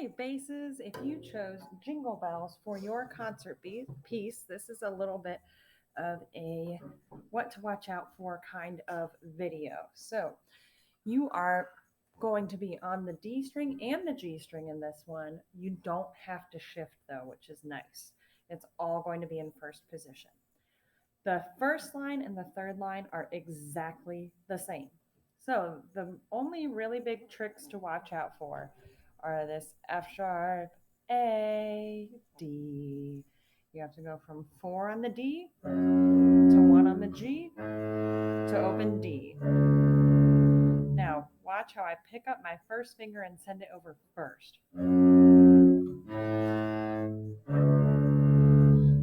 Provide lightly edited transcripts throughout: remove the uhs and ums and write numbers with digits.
right, basses, if you chose Jingle Bells for your concert piece, this is a little bit of a what to watch out for kind of video. So you are going to be on the D string and the G string in this one. You don't have to shift though, which is nice. It's all going to be in first position. The first line and the third line are exactly the same. So the only really big tricks to watch out for are this F sharp, A, D. You have to go from 4 on the D to 1 on the G to open D. Now, watch how I pick up my first finger and send it over first.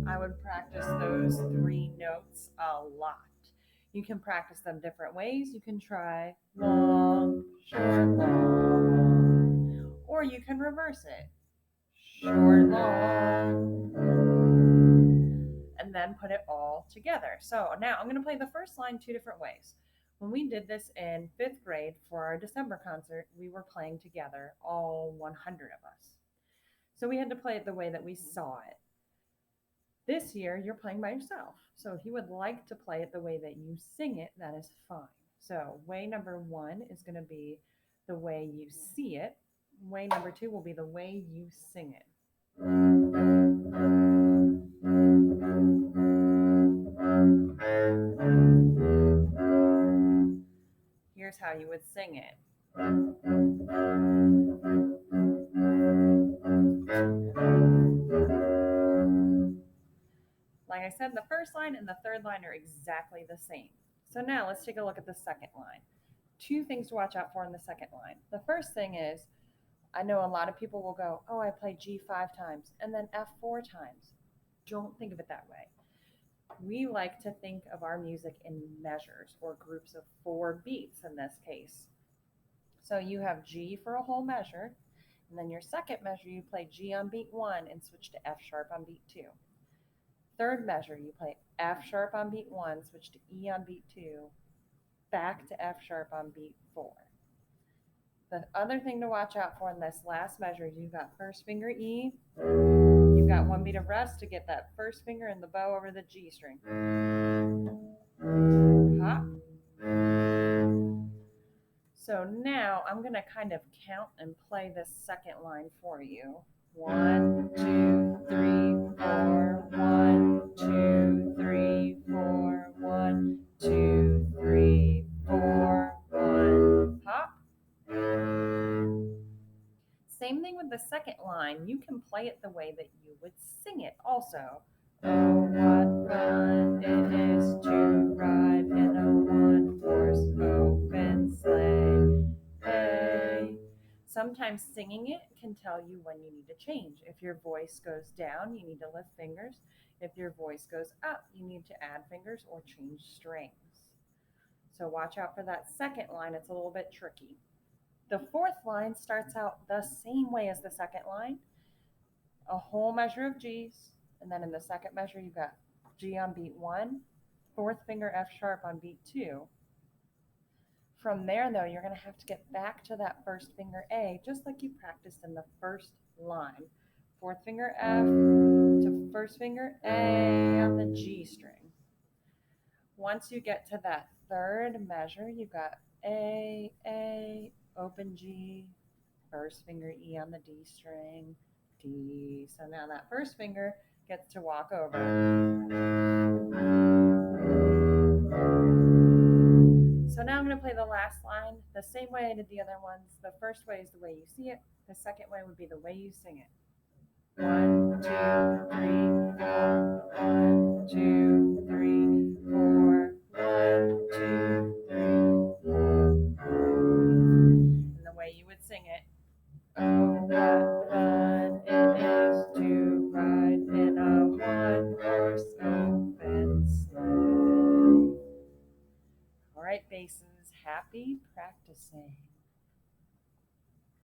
I would practice those 3 notes a lot. You can practice them different ways. You can try long, short, long, or you can reverse it. Short, long, and then put it all together. So now I'm going to play the first line 2 different ways. When we did this in 5th grade for our December concert, we were playing together, all 100 of us. So we had to play it the way that we saw it. This year, you're playing by yourself. So if you would like to play it the way that you sing it, that is fine. So way number 1 is going to be the way you see it. Way number 2 will be the way you sing it. Here's how you would sing it. Like I said, the first line and the third line are exactly the same. So now let's take a look at the second line. 2 things to watch out for in the second line. The first thing is, I know a lot of people will go, oh, I play G 5 times and then F 4 times. Don't think of it that way. We like to think of our music in measures or groups of 4 beats in this case. So you have G for a whole measure, and then your second measure, you play G on beat 1 and switch to F sharp on beat 2. Third measure, you play F sharp on beat 1, switch to E on beat 2, back to F sharp on beat 4. The other thing to watch out for in this last measure is you've got first finger E, you've got 1 beat of rest to get that first finger in the bow over the G string. Hop. So now I'm going to kind of count and play this second line for you. 1, 2, 3, 4. 1, 2, 3, 4. 1, 2, 3, 4. 1. Hop. Same thing with the second line. You can play it the way that you would sing it also. Oh, what fun it is to ride in a one-horse open sleigh. Hey. Sometimes singing it can tell you when you need to change. If your voice goes down, you need to lift fingers. If your voice goes up, you need to add fingers or change strings. So watch out for that second line. It's a little bit tricky. The fourth line starts out the same way as the second line. A whole measure of G's, and then in the second measure, you've got G on beat 1, fourth finger F sharp on beat 2. From there, though, you're going to have to get back to that first finger A, just like you practiced in the first line. Fourth finger F to first finger A on the G string. Once you get to that third measure, you've got A, open G, first finger E on the D string, D. So now that first finger gets to walk over. So now I'm going to play the last line the same way I did the other ones. The first way is the way you see it. The second way would be the way you sing it. 1, 2, 3, 4. 1, 2, 3, 4. 1, 2, 3, 4. And the way you would sing it. Oh, what fun it is to ride in a one-horse open sleigh. All right, basses, happy practicing.